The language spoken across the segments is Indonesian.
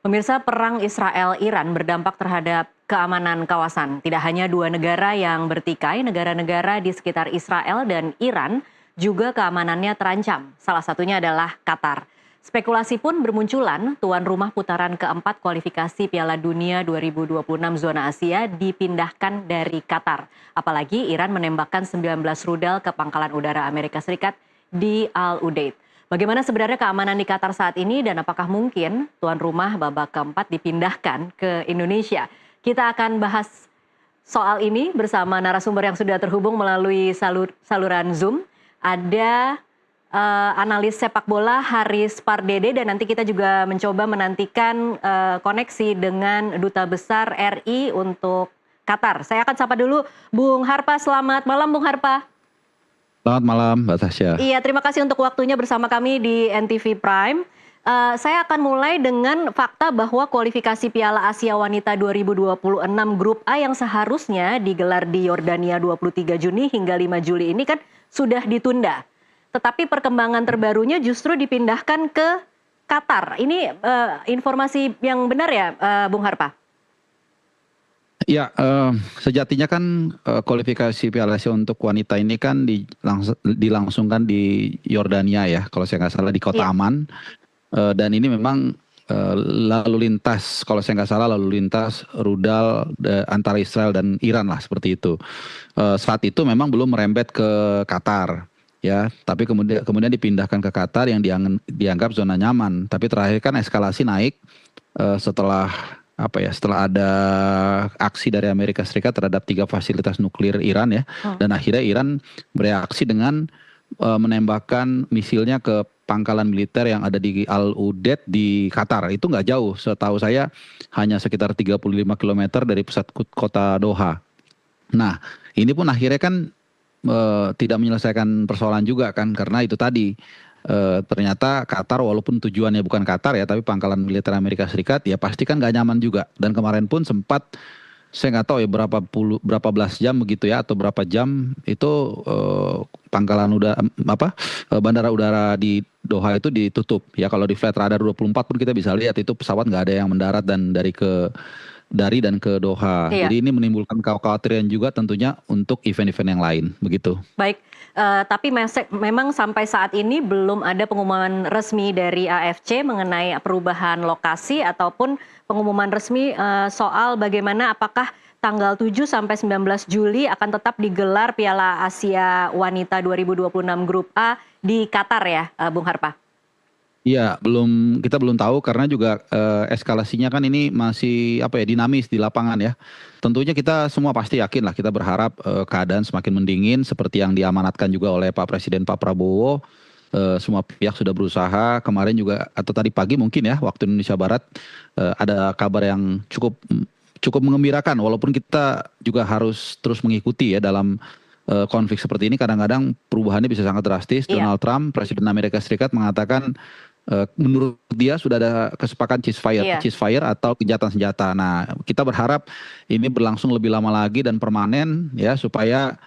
Pemirsa, perang Israel-Iran berdampak terhadap keamanan kawasan. Tidak hanya dua negara yang bertikai, negara-negara di sekitar Israel dan Iran juga keamanannya terancam. Salah satunya adalah Qatar. Spekulasi pun bermunculan, tuan rumah putaran keempat kualifikasi Piala Dunia 2026 zona Asia dipindahkan dari Qatar. Apalagi Iran menembakkan 19 rudal ke pangkalan udara Amerika Serikat di Al Udeid. Bagaimana sebenarnya keamanan di Qatar saat ini dan apakah mungkin tuan rumah babak keempat dipindahkan ke Indonesia? Kita akan bahas soal ini bersama narasumber yang sudah terhubung melalui saluran Zoom. Ada analis sepak bola Haris Pardede dan nanti kita juga mencoba menantikan koneksi dengan Duta Besar RI untuk Qatar. Saya akan sapa dulu Bung Harpa. Selamat malam Bung Harpa. Selamat malam, Mbak Tasya. Iya, terima kasih untuk waktunya bersama kami di NTV Prime. Saya akan mulai dengan fakta bahwa kualifikasi Piala Asia Wanita 2026 Grup A yang seharusnya digelar di Yordania 23 Juni hingga 5 Juli ini kan sudah ditunda. Tetapi perkembangan terbarunya justru dipindahkan ke Qatar. Ini informasi yang benar ya, Bung Harpa? Ya, sejatinya kan kualifikasi Piala Asia untuk wanita ini kan dilangsungkan di Yordania ya, kalau saya nggak salah di Kota Aman. Dan ini memang lalu lintas, kalau saya nggak salah lalu lintas rudal antara Israel dan Iran lah seperti itu. Saat itu memang belum merembet ke Qatar ya, tapi kemudian dipindahkan ke Qatar yang dianggap zona nyaman. Tapi terakhir kan eskalasi naik setelah ada aksi dari Amerika Serikat terhadap 3 fasilitas nuklir Iran ya, dan akhirnya Iran bereaksi dengan menembakkan misilnya ke pangkalan militer yang ada di Al Udeid di Qatar. Itu nggak jauh, setahu saya hanya sekitar 35 km dari pusat kota Doha. Nah, ini pun akhirnya kan tidak menyelesaikan persoalan juga kan, karena itu tadi ternyata Qatar walaupun tujuannya bukan Qatar ya, tapi pangkalan militer Amerika Serikat ya pasti kan nggak nyaman juga. Dan kemarin pun sempat, saya nggak tahu ya berapa belas jam begitu ya, atau berapa jam itu pangkalan bandara udara di Doha itu ditutup ya. Kalau di Flight Radar 24 pun kita bisa lihat itu pesawat nggak ada yang mendarat dan dari dan ke Doha. Iya. Jadi ini menimbulkan kekhawatiran juga tentunya untuk event-event yang lain begitu. Baik, tapi memang sampai saat ini belum ada pengumuman resmi dari AFC mengenai perubahan lokasi ataupun pengumuman resmi soal bagaimana apakah tanggal 7 sampai 19 Juli akan tetap digelar Piala Asia Wanita 2026 Grup A di Qatar ya, Bung Harpa? Iya, kita belum tahu karena juga eskalasinya kan ini masih dinamis di lapangan ya. Tentunya kita semua pasti yakin lah, kita berharap keadaan semakin mendingin seperti yang diamanatkan juga oleh Pak Presiden Pak Prabowo. Semua pihak sudah berusaha. Kemarin juga atau tadi pagi mungkin ya waktu Indonesia Barat ada kabar yang cukup mengembirakan, walaupun kita juga harus terus mengikuti ya dalam konflik seperti ini. Kadang-kadang perubahannya bisa sangat drastis. Iya. Donald Trump, Presiden Amerika Serikat, mengatakan menurut dia sudah ada kesepakatan ceasefire atau gencatan senjata. Nah, kita berharap ini berlangsung lebih lama lagi dan permanen ya, supaya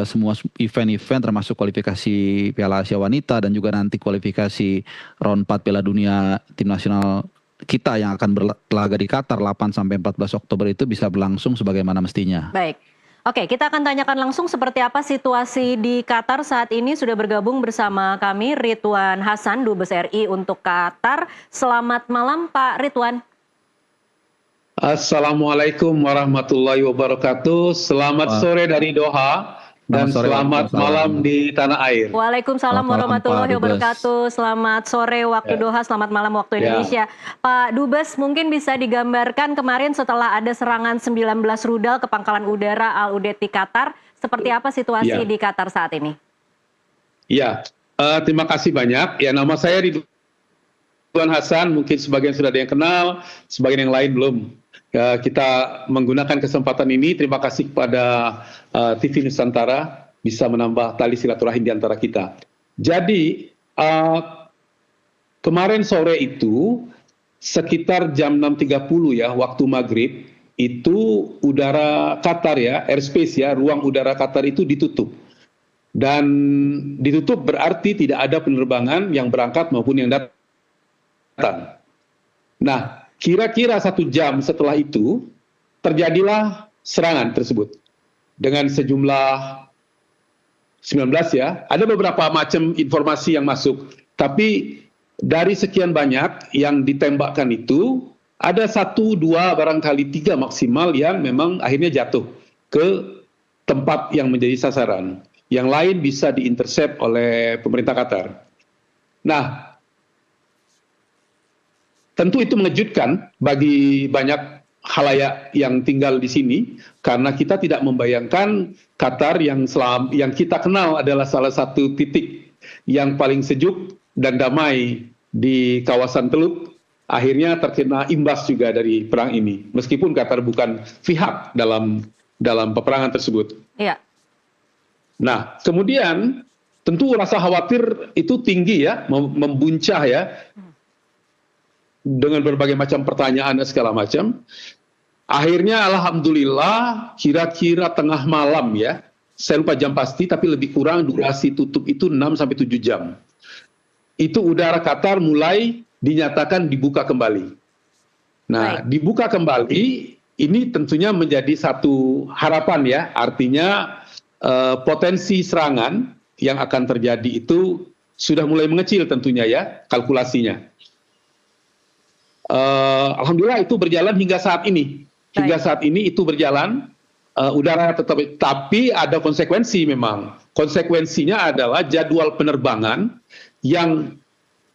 semua event-event termasuk kualifikasi Piala Asia Wanita dan juga nanti kualifikasi round 4 Piala Dunia tim nasional kita yang akan berlaga di Qatar 8 sampai 14 Oktober itu bisa berlangsung sebagaimana mestinya. Baik. Oke, kita akan tanyakan langsung seperti apa situasi di Qatar saat ini. Sudah bergabung bersama kami Ridwan Hasan, Dubes RI untuk Qatar. Selamat malam Pak Ridwan. Assalamualaikum warahmatullahi wabarakatuh. Selamat sore dari Doha dan selamat malam di tanah air. Waalaikumsalam warahmatullahi wabarakatuh. Selamat sore waktu Doha, selamat malam waktu Indonesia. Pak Dubes, mungkin bisa digambarkan kemarin setelah ada serangan 19 rudal ke pangkalan udara Al Udeid di Qatar, seperti apa situasi di Qatar saat ini? Ya, terima kasih banyak. Ya, nama saya Ridwan Hasan, mungkin sebagian sudah ada yang kenal, sebagian yang lain belum. Kita menggunakan kesempatan ini, terima kasih kepada TV Nusantara bisa menambah tali silaturahim di antara kita. Jadi kemarin sore itu sekitar jam 6.30 ya waktu maghrib itu udara Qatar ya, airspace ya, ruang udara Qatar itu ditutup. Dan ditutup berarti tidak ada penerbangan yang berangkat maupun yang datang. Nah, kira-kira 1 jam setelah itu terjadilah serangan tersebut dengan sejumlah 19 ya. Ada beberapa macam informasi yang masuk, tapi dari sekian banyak yang ditembakkan itu ada 1, 2, barangkali 3 maksimal yang memang akhirnya jatuh ke tempat yang menjadi sasaran. Yang lain bisa diintercept oleh pemerintah Qatar. Nah, tentu itu mengejutkan bagi banyak khalayak yang tinggal di sini, karena kita tidak membayangkan Qatar yang kita kenal adalah salah satu titik yang paling sejuk dan damai di kawasan Teluk, akhirnya terkena imbas juga dari perang ini, meskipun Qatar bukan pihak dalam peperangan tersebut. Iya. Nah, kemudian tentu rasa khawatir itu tinggi ya, membuncah ya, dengan berbagai macam pertanyaan dan segala macam. Akhirnya alhamdulillah kira-kira tengah malam ya, saya lupa jam pasti tapi lebih kurang durasi tutup itu 6-7 jam. Itu udara Qatar mulai dinyatakan dibuka kembali. Nah, dibuka kembali ini tentunya menjadi satu harapan ya, artinya potensi serangan yang akan terjadi itu sudah mulai mengecil tentunya ya, kalkulasinya. Alhamdulillah itu berjalan hingga saat ini. Hingga saat ini itu berjalan, udara tetap, tapi ada konsekuensi memang. Konsekuensinya adalah jadwal penerbangan yang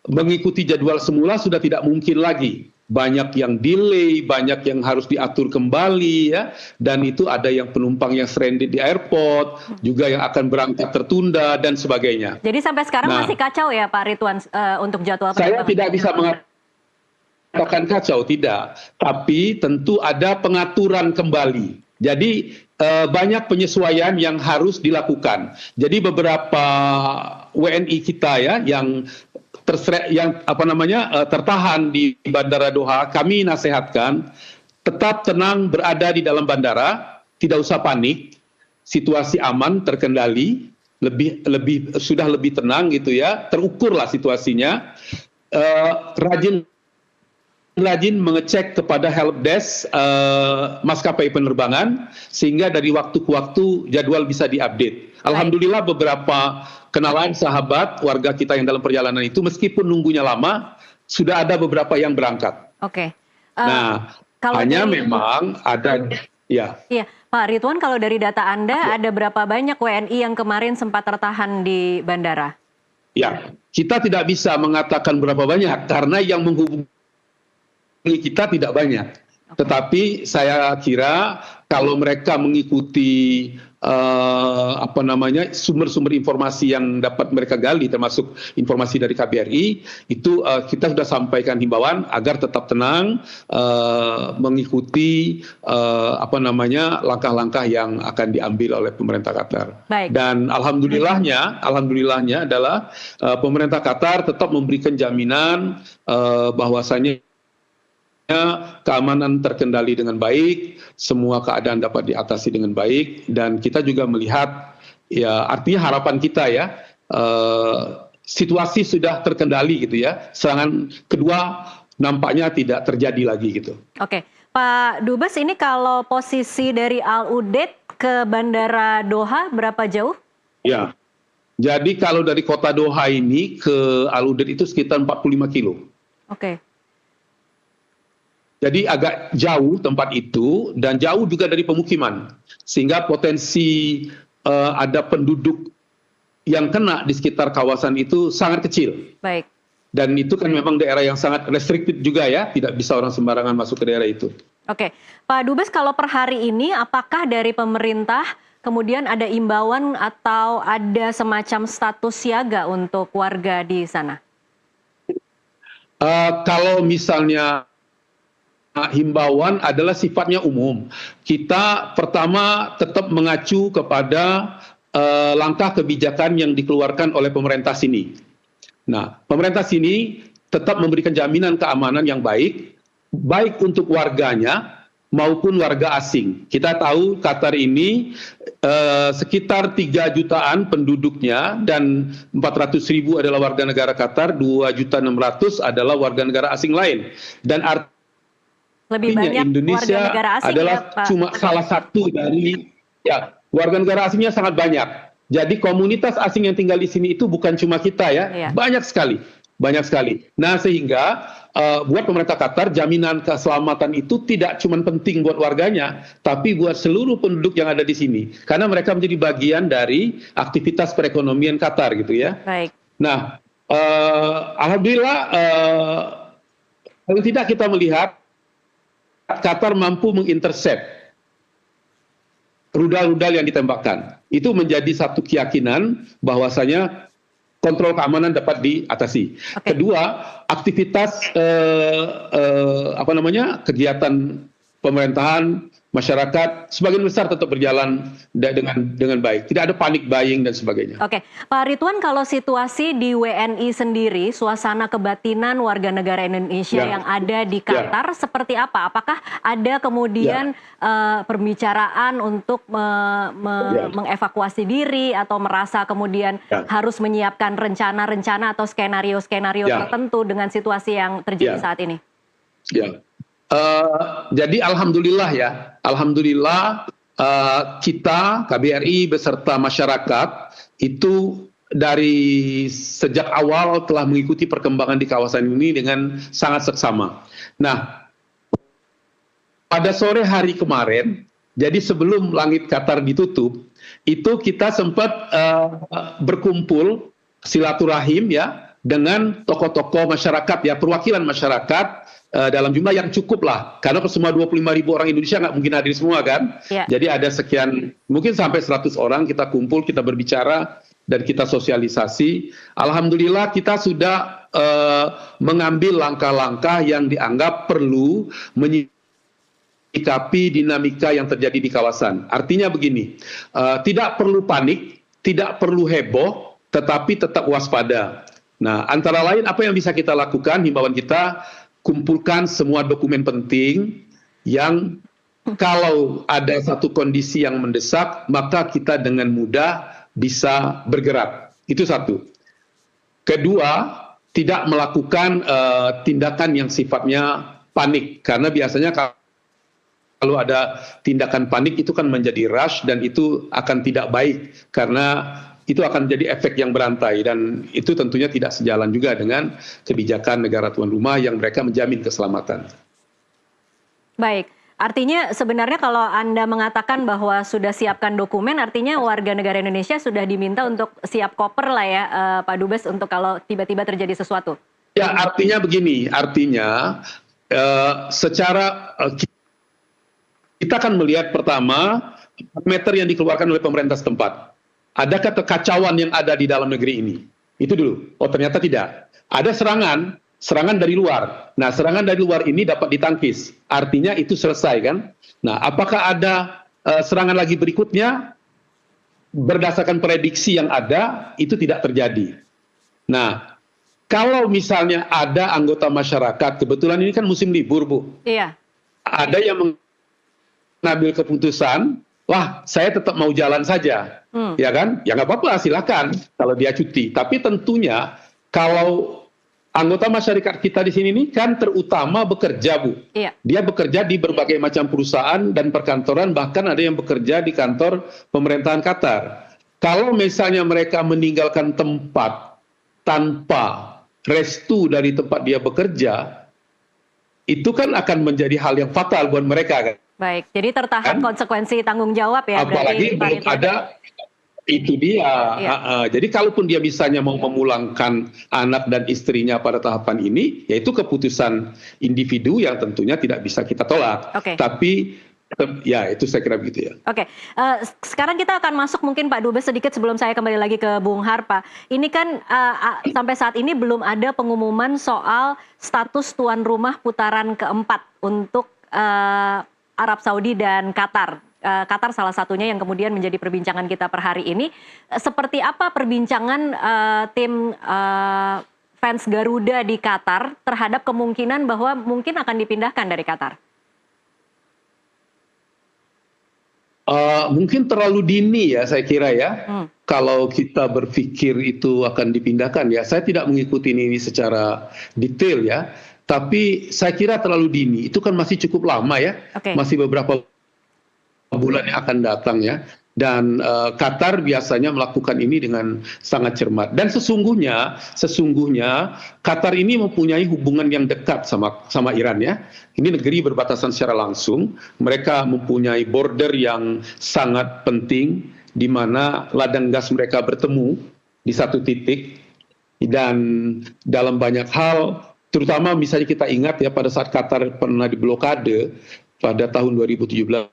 mengikuti jadwal semula sudah tidak mungkin lagi. Banyak yang delay, banyak yang harus diatur kembali ya, dan itu ada yang penumpang yang stranded di airport, juga yang akan berangkat tertunda dan sebagainya. Jadi sampai sekarang masih kacau ya Pak Ridwan untuk jadwal penerbangan? Saya tidak bisa mengatakan kacau, tidak. Tapi tentu ada pengaturan kembali. Jadi banyak penyesuaian yang harus dilakukan. Jadi beberapa WNI kita ya yang tertahan di Bandara Doha, kami nasihatkan tetap tenang berada di dalam bandara, tidak usah panik, situasi aman, terkendali, sudah lebih tenang gitu ya, terukurlah situasinya, rajin mengecek kepada helpdesk maskapai penerbangan sehingga dari waktu ke waktu jadwal bisa diupdate. Alhamdulillah beberapa kenalan sahabat warga kita yang dalam perjalanan itu meskipun nunggunya lama sudah ada beberapa yang berangkat. Oke. Nah, hanya memang ada ya. Iya, Pak Ridwan, kalau dari data Anda ada berapa banyak WNI yang kemarin sempat tertahan di bandara? Ya, kita tidak bisa mengatakan berapa banyak karena yang menghubungi kita tidak banyak. Tetapi saya kira kalau mereka mengikuti sumber-sumber informasi yang dapat mereka gali, termasuk informasi dari KBRI, itu kita sudah sampaikan himbauan agar tetap tenang, mengikuti langkah-langkah yang akan diambil oleh pemerintah Qatar. Baik. Dan alhamdulillahnya adalah pemerintah Qatar tetap memberikan jaminan bahwasanya keamanan terkendali dengan baik, semua keadaan dapat diatasi dengan baik, dan kita juga melihat, ya artinya harapan kita ya, situasi sudah terkendali gitu ya, serangan kedua nampaknya tidak terjadi lagi gitu. Oke, Pak Dubes, ini kalau posisi dari Al Udeid ke Bandara Doha berapa jauh? Ya, jadi kalau dari kota Doha ini ke Al Udeid itu sekitar 45 kilo. Oke. Jadi agak jauh tempat itu dan jauh juga dari pemukiman, sehingga potensi ada penduduk yang kena di sekitar kawasan itu sangat kecil. Baik. Dan itu kan memang daerah yang sangat restricted juga ya, tidak bisa orang sembarangan masuk ke daerah itu. Oke, Pak Dubes, kalau per hari ini apakah dari pemerintah kemudian ada imbauan atau ada semacam status siaga untuk warga di sana? Kalau misalnya himbauan adalah sifatnya umum. Kita pertama tetap mengacu kepada langkah kebijakan yang dikeluarkan oleh pemerintah sini. Nah, pemerintah sini tetap memberikan jaminan keamanan yang baik untuk warganya maupun warga asing. Kita tahu Qatar ini sekitar 3 jutaan penduduknya dan 400.000 adalah warga negara Qatar, 2.600.000 adalah warga negara asing lain. Dan Lebih Artinya banyak warga Indonesia negara asing adalah ya, Pak. cuma salah satu dari, ya, warga negara asingnya sangat banyak. Jadi komunitas asing yang tinggal di sini itu bukan cuma kita ya, Iya. banyak sekali, banyak sekali. Nah sehingga buat pemerintah Qatar jaminan keselamatan itu tidak cuma penting buat warganya, tapi buat seluruh penduduk yang ada di sini, karena mereka menjadi bagian dari aktivitas perekonomian Qatar gitu ya. Baik. Nah, alhamdulillah paling tidak kita melihat Qatar mampu mengintercept rudal-rudal yang ditembakkan. Itu menjadi satu keyakinan bahwasanya kontrol keamanan dapat diatasi. Oke. Kedua, aktivitas kegiatan pemerintahan, masyarakat sebagian besar tetap berjalan dengan baik. Tidak ada panik buying dan sebagainya. Oke, Pak Ridwan, kalau situasi di WNI sendiri, suasana kebatinan warga negara Indonesia Ya. yang ada di Qatar seperti apa? Apakah ada kemudian pembicaraan untuk mengevakuasi diri atau merasa kemudian harus menyiapkan rencana-rencana atau skenario-skenario tertentu dengan situasi yang terjadi saat ini? Ya. Jadi alhamdulillah ya, alhamdulillah kita KBRI beserta masyarakat itu dari sejak awal telah mengikuti perkembangan di kawasan ini dengan sangat seksama. Nah, pada sore hari kemarin, jadi sebelum langit Qatar ditutup, itu kita sempat berkumpul silaturahim ya dengan tokoh-tokoh masyarakat ya, perwakilan masyarakat dalam jumlah yang cukup lah, karena semua 25.000 orang Indonesia nggak mungkin hadir semua kan. Jadi ada sekian, mungkin sampai 100 orang kita kumpul, kita berbicara dan kita sosialisasi. Alhamdulillah kita sudah mengambil langkah-langkah yang dianggap perlu menyikapi dinamika yang terjadi di kawasan. Artinya begini, tidak perlu panik, tidak perlu heboh, tetapi tetap waspada. Nah, antara lain apa yang bisa kita lakukan, himbauan kita, kumpulkan semua dokumen penting yang kalau ada satu kondisi yang mendesak, maka kita dengan mudah bisa bergerak. Itu satu. Kedua, tidak melakukan tindakan yang sifatnya panik, karena biasanya kalau ada tindakan panik itu kan menjadi rush dan itu akan tidak baik, karena itu akan jadi efek yang berantai dan itu tentunya tidak sejalan juga dengan kebijakan negara tuan rumah yang mereka menjamin keselamatan. Baik, artinya sebenarnya kalau Anda mengatakan bahwa sudah siapkan dokumen, artinya warga negara Indonesia sudah diminta untuk siap koper lah ya, Pak Dubes, untuk kalau tiba-tiba terjadi sesuatu. Ya, artinya begini, artinya secara kita akan melihat pertama parameter yang dikeluarkan oleh pemerintah setempat. Adakah kekacauan yang ada di dalam negeri ini? Itu dulu. Oh, ternyata tidak. Ada serangan dari luar. Nah, serangan dari luar ini dapat ditangkis. Artinya itu selesai kan? Nah, apakah ada serangan lagi berikutnya? Berdasarkan prediksi yang ada, itu tidak terjadi. Nah, kalau misalnya ada anggota masyarakat, kebetulan ini kan musim libur, Bu. Iya. Ada yang mengambil keputusan, wah, saya tetap mau jalan saja, ya kan? Ya nggak apa-apa, silakan kalau dia cuti. Tapi tentunya kalau anggota masyarakat kita di sini ini kan terutama bekerja, Bu. Iya. Dia bekerja di berbagai macam perusahaan dan perkantoran, bahkan ada yang bekerja di kantor pemerintahan Qatar. Kalau misalnya mereka meninggalkan tempat tanpa restu dari tempat dia bekerja, itu kan akan menjadi hal yang fatal buat mereka kan? Baik, jadi tertahan konsekuensi tanggung jawab ya. Apalagi belum ada, itu dia. Jadi kalaupun dia misalnya mau memulangkan anak dan istrinya pada tahapan ini, yaitu keputusan individu yang tentunya tidak bisa kita tolak. Tapi ya itu saya kira begitu ya. Oke, sekarang kita akan masuk mungkin Pak Dubes sedikit sebelum saya kembali lagi ke Bung Har, Pak. Ini kan sampai saat ini belum ada pengumuman soal status tuan rumah putaran keempat untuk Arab Saudi dan Qatar. Qatar salah satunya yang kemudian menjadi perbincangan kita per hari ini. Seperti apa perbincangan tim fans Garuda di Qatar terhadap kemungkinan bahwa mungkin akan dipindahkan dari Qatar? Mungkin terlalu dini ya saya kira ya. Kalau kita berpikir itu akan dipindahkan ya. Saya tidak mengikuti ini secara detail ya. tapi saya kira terlalu dini. Itu kan masih cukup lama ya, Oke. masih beberapa bulan yang akan datang ya. Dan Qatar biasanya melakukan ini dengan sangat cermat. Dan sesungguhnya Qatar ini mempunyai hubungan yang dekat sama Iran ya. Ini negeri berbatasan secara langsung. Mereka mempunyai border yang sangat penting di mana ladang gas mereka bertemu di satu titik. Dan dalam banyak hal, terutama misalnya kita ingat ya pada saat Qatar pernah diblokade pada tahun 2017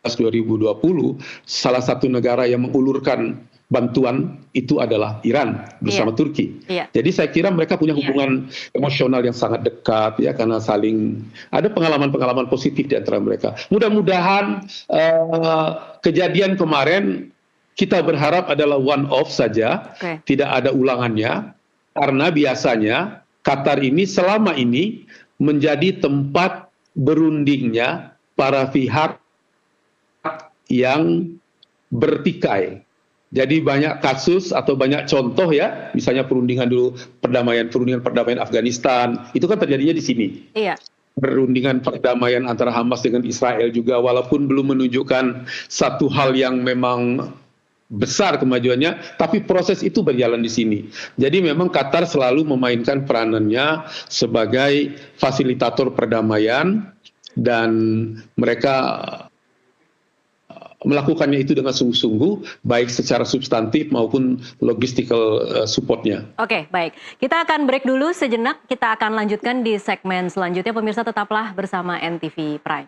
2020, salah satu negara yang mengulurkan bantuan itu adalah Iran bersama Turki. Jadi saya kira mereka punya hubungan emosional yang sangat dekat ya, karena saling ada pengalaman-pengalaman positif di antara mereka. Mudah-mudahan kejadian kemarin kita berharap adalah one off saja, tidak ada ulangannya, karena biasanya Qatar ini selama ini menjadi tempat berundingnya para pihak yang bertikai. Jadi banyak kasus atau banyak contoh ya, misalnya perundingan perdamaian Afghanistan, itu kan terjadinya di sini. Iya. Perundingan perdamaian antara Hamas dengan Israel juga, walaupun belum menunjukkan satu hal yang memang besar kemajuannya, tapi proses itu berjalan di sini. Jadi memang Qatar selalu memainkan peranannya sebagai fasilitator perdamaian, dan mereka melakukannya itu dengan sungguh-sungguh, baik secara substantif maupun logistical supportnya. Oke, baik. Kita akan break dulu sejenak, kita akan lanjutkan di segmen selanjutnya. Pemirsa tetaplah bersama NTV Prime.